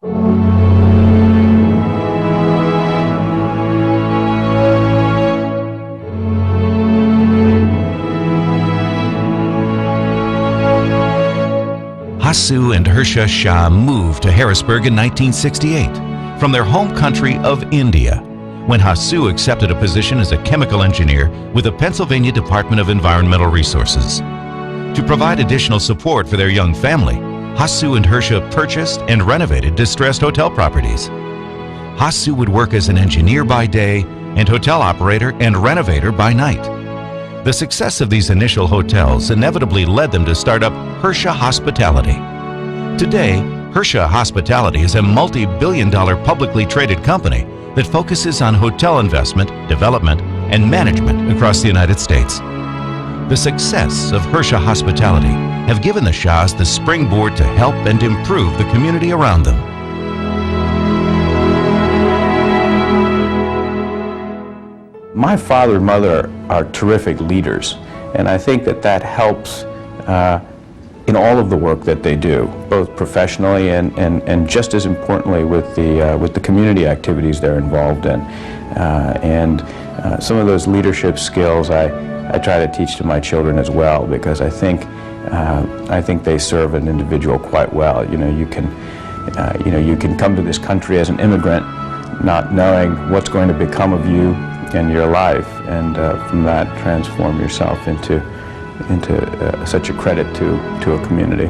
Hasu and Harsha Shah moved to Harrisburg in 1968 from their home country of India, when Hasu accepted a position as a chemical engineer with the Pennsylvania Department of Environmental Resources. To provide additional support for their young family, Hasu and Harsha purchased and renovated distressed hotel properties. Hasu would work as an engineer by day and hotel operator and renovator by night. The success of these initial hotels inevitably led them to start up Harsha Hospitality. Today, Harsha Hospitality is a multi-billion-dollar publicly traded company that focuses on hotel investment, development, and management across the United States. The success of Harsha Hospitality have given the Shahs the springboard to help and improve the community around them. My father and mother are terrific leaders, and I think that helps in all of the work that they do, both professionally and just as importantly with the community activities they're involved in. Some of those leadership skills I try to teach to my children as well, because I think they serve an individual quite well. You can come to this country as an immigrant, not knowing what's going to become of you and your life, and from that transform yourself into such a credit to a community.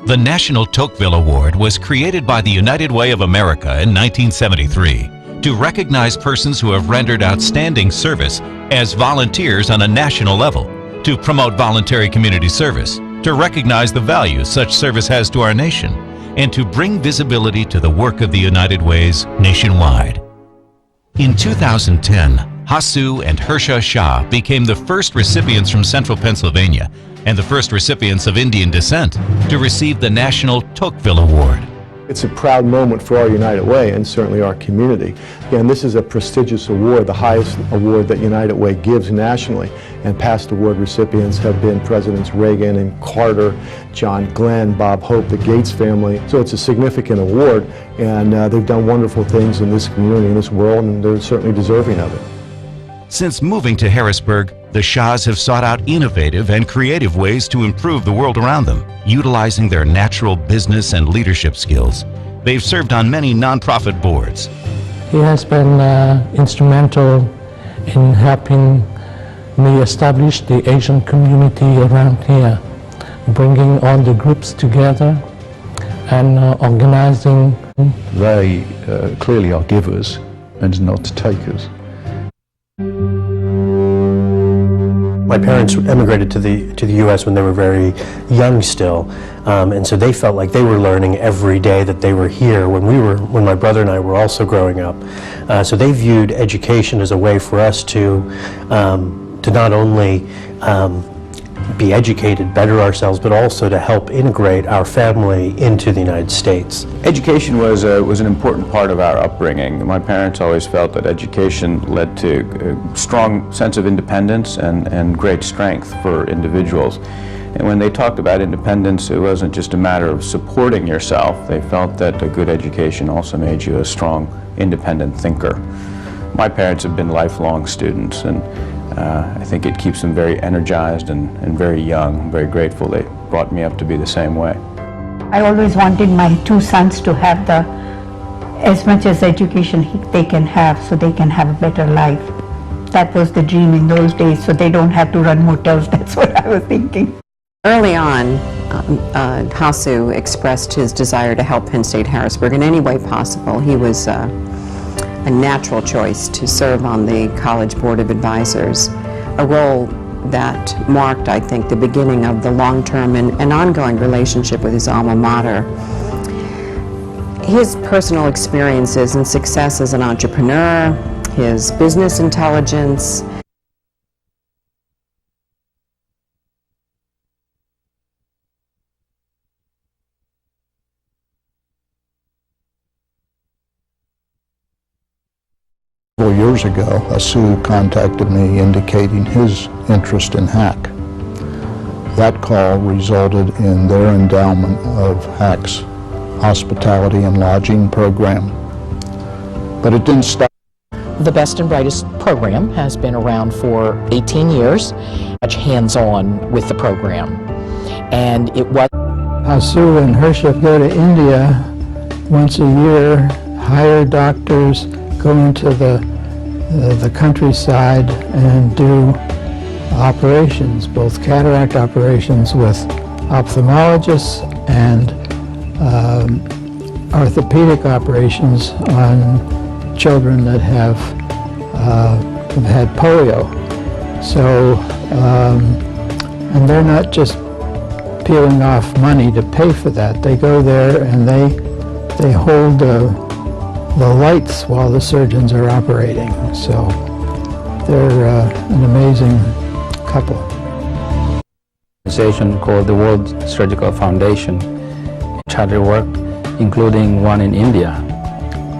The National Tocqueville Award was created by the United Way of America in 1973 to recognize persons who have rendered outstanding service as volunteers on a national level, to promote voluntary community service, to recognize the value such service has to our nation, and to bring visibility to the work of the United Ways nationwide. In 2010, Hasu and Harsha Shah became the first recipients from Central Pennsylvania and the first recipients of Indian descent to receive the National Tocqueville Award. It's a proud moment for our United Way and certainly our community. Again, this is a prestigious award, the highest award that United Way gives nationally, and past award recipients have been Presidents Reagan and Carter, John Glenn, Bob Hope, the Gates family. So it's a significant award, and they've done wonderful things in this community, in this world, and they're certainly deserving of it. Since moving to Harrisburg, the Shahs have sought out innovative and creative ways to improve the world around them, utilizing their natural business and leadership skills. They've served on many nonprofit boards. He has been instrumental in helping me establish the Asian community around here, bringing all the groups together and organizing. They clearly are givers and not takers. My parents emigrated to the U.S. when they were very young still, and so they felt like they were learning every day that they were here when my brother and I were also growing up. So they viewed education as a way for us to not only be educated, better ourselves, but also to help integrate our family into the United States. Education was an important part of our upbringing. My parents always felt that education led to a strong sense of independence and great strength for individuals. And when they talked about independence, it wasn't just a matter of supporting yourself. They felt that a good education also made you a strong, independent thinker. My parents have been lifelong students, and I think it keeps them very energized and very young. I'm very grateful they brought me up to be the same way. I always wanted my two sons to have as much as education they can have, so they can have a better life. That was the dream in those days, so they don't have to run motels. That's what I was thinking. Early on, Hasu expressed his desire to help Penn State Harrisburg in any way possible. He was a natural choice to serve on the College Board of Advisors, a role that marked, I think, the beginning of the long-term and ongoing relationship with his alma mater. His personal experiences and success as an entrepreneur, his business intelligence, Several years ago, Hasu contacted me indicating his interest in HAC. That call resulted in their endowment of HAC's hospitality and lodging program. But it didn't stop. The Best and Brightest program has been around for 18 years, much hands-on with the program. And it was... Hasu and Harsha go to India once a year, hire doctors, go into the countryside and do operations, both cataract operations with ophthalmologists and orthopedic operations on children that have had polio. So, and they're not just peeling off money to pay for that. They go there and they hold the lights while the surgeons are operating. So they're an amazing couple. Organization called the World Surgical Foundation, charity work, including one in India.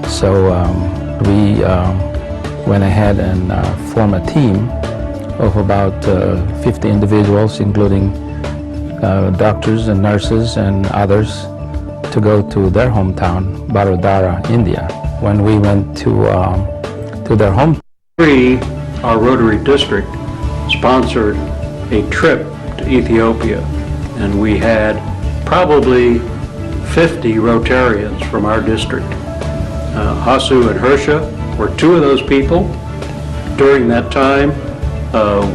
So we went ahead and formed a team of about 50 individuals, including doctors and nurses and others, to go to their hometown, Barodara, India. When we went to their home, our Rotary District sponsored a trip to Ethiopia, and we had probably 50 Rotarians from our district. Hasu and Harsha were two of those people. During that time,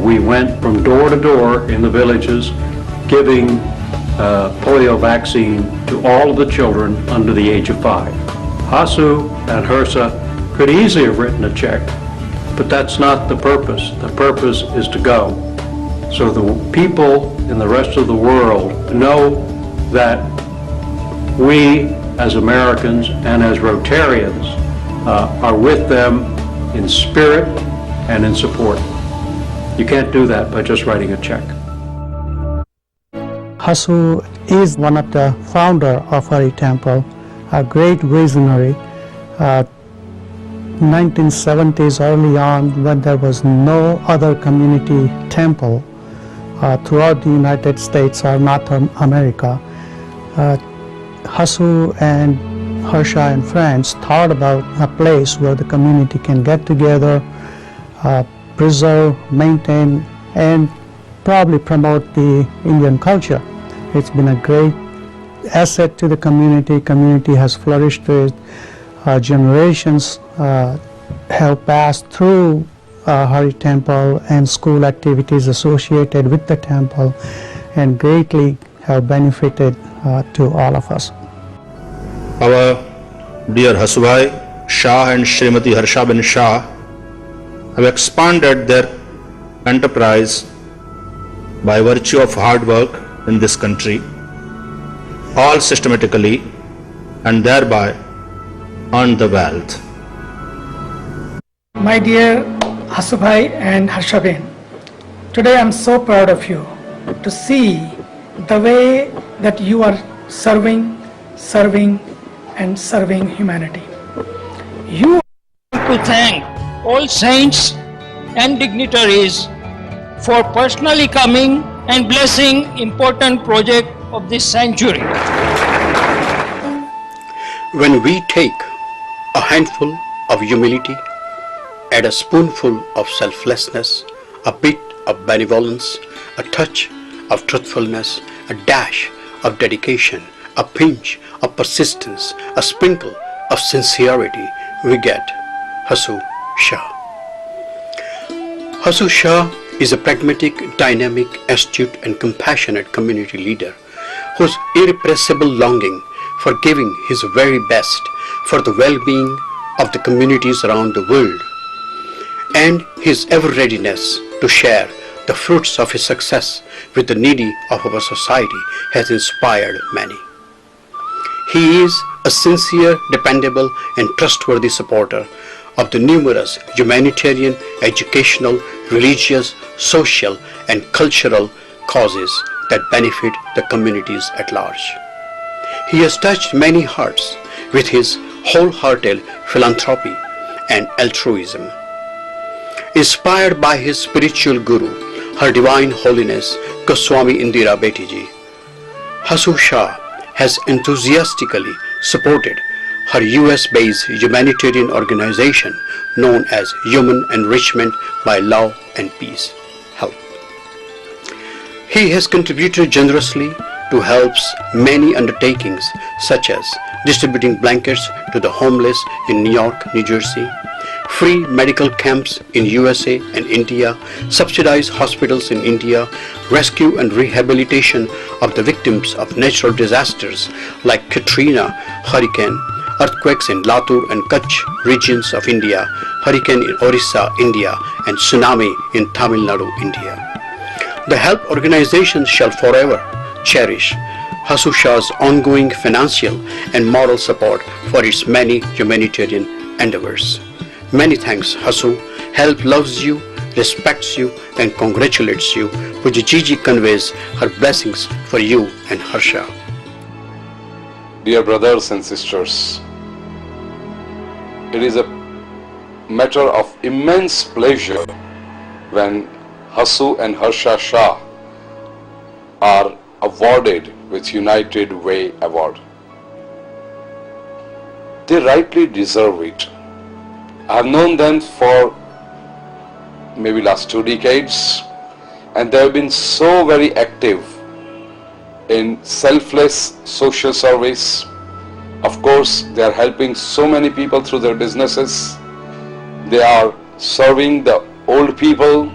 we went from door to door in the villages giving polio vaccine to all of the children under the age of 5. Hasu and Harsha could easily have written a check, but that's not the purpose. The purpose is to go. So the people in the rest of the world know that we as Americans and as Rotarians are with them in spirit and in support. You can't do that by just writing a check. Hasu is one of the founder of Hari Temple, a great visionary. 1970s early on, when there was no other community temple throughout the United States or North America, Hasu and Harsha and friends thought about a place where the community can get together, preserve, maintain, and probably promote the Indian culture. It's been a great asset to the community. Community has flourished with generations, have passed through Hari Temple and school activities associated with the temple, and greatly have benefited to all of us. Our dear Hasubhai Shah and Srimati Harshaben Shah have expanded their enterprise by virtue of hard work in this country, all systematically, and thereby earned the wealth. My dear Hasubhai and Harshaben, today I am so proud of you to see the way that you are serving and serving humanity. You to thank all saints and dignitaries for personally coming and blessing important project of this century. When we take a handful of humility, add a spoonful of selflessness, a bit of benevolence, a touch of truthfulness, a dash of dedication, a pinch of persistence, a sprinkle of sincerity, we get Hasu Shah. Hasu Shah is a pragmatic, dynamic, astute and compassionate community leader whose irrepressible longing for giving his very best for the well-being of the communities around the world and his ever-readiness to share the fruits of his success with the needy of our society has inspired many. He is a sincere, dependable and trustworthy supporter of the numerous humanitarian, educational, religious, social and cultural causes that benefit the communities at large. He has touched many hearts with his wholehearted philanthropy and altruism. Inspired by his spiritual guru, Her Divine Holiness Goswami Indira Betiji, Hasu Shah has enthusiastically supported her US-based humanitarian organization known as Human Enrichment by Love and Peace Help. He has contributed generously to helps many undertakings such as distributing blankets to the homeless in New York, New Jersey, free medical camps in USA and India, subsidized hospitals in India, rescue and rehabilitation of the victims of natural disasters like Katrina, hurricane, earthquakes in Latur and Kutch regions of India, hurricane in Orissa, India, and tsunami in Tamil Nadu, India. The help organization shall forever cherish Hasu Shah's ongoing financial and moral support for its many humanitarian endeavors. Many thanks, Hasu. Help loves you, respects you, and congratulates you. Puji Gigi conveys her blessings for you and Harsha. Dear brothers and sisters, it is a matter of immense pleasure when Hasu and Harsha Shah are awarded with United Way Award. They rightly deserve it. I have known them for maybe last 2 decades, and they have been so very active in selfless social service. Of course, they are helping so many people through their businesses. They are serving the old people,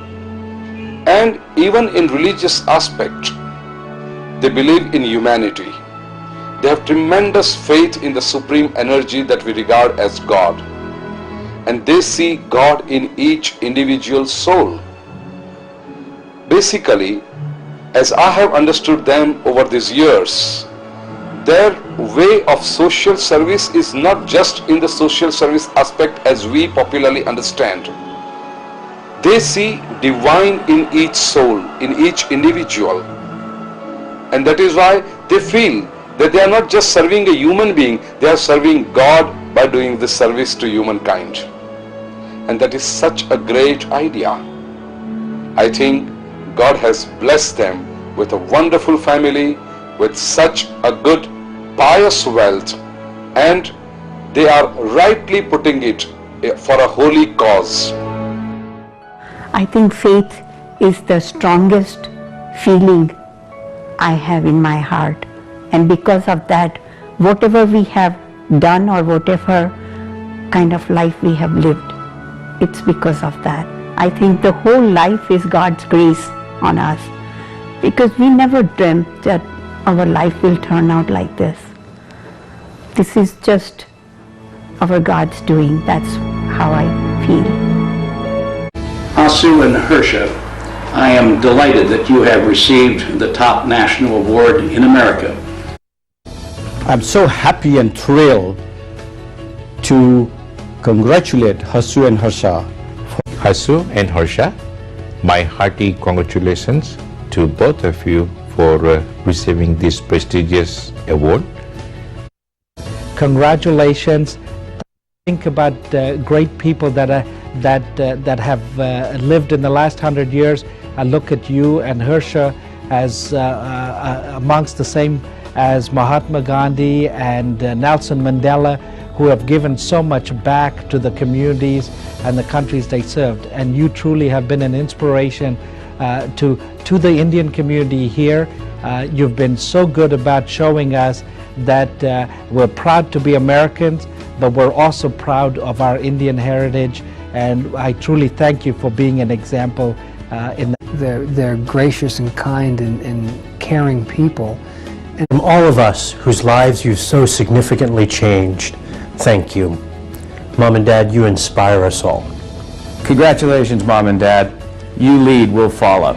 and even in religious aspect, they believe in humanity. They have tremendous faith in the supreme energy that we regard as God, and they see God in each individual soul. Basically, as I have understood them over these years, their way of social service is not just in the social service aspect as we popularly understand. They see divine in each soul, in each individual. And that is why they feel that they are not just serving a human being, they are serving God by doing this service to humankind. And that is such a great idea. I think God has blessed them with a wonderful family, with such a good pious wealth, and they are rightly putting it for a holy cause. I think faith is the strongest feeling I have in my heart, and because of that, whatever we have done or whatever kind of life we have lived, it's because of that. I think the whole life is God's grace on us, because we never dreamt that our life will turn out like this. This is just our God's doing. That's how I feel. Hasu and Harsha, I am delighted that you have received the top national award in America. I'm so happy and thrilled to congratulate Hasu and Harsha. Hasu and Harsha, my hearty congratulations to both of you for receiving this prestigious award. Congratulations. Think about the great people that have lived in the last 100 years. I look at you and Harsha as amongst the same as Mahatma Gandhi and Nelson Mandela, who have given so much back to the communities and the countries they served. And you truly have been an inspiration to the Indian community here. You've been so good about showing us that we're proud to be Americans, but we're also proud of our Indian heritage. And I truly thank you for being an example in that. They're gracious and kind and caring people. And from all of us whose lives you've so significantly changed, thank you. Mom and Dad, you inspire us all. Congratulations, Mom and Dad. You lead, we'll follow.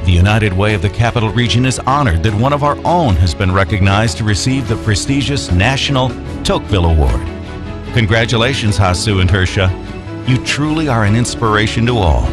The United Way of the Capital Region is honored that one of our own has been recognized to receive the prestigious National Tocqueville Award. Congratulations, Hasu and Harsha. You truly are an inspiration to all.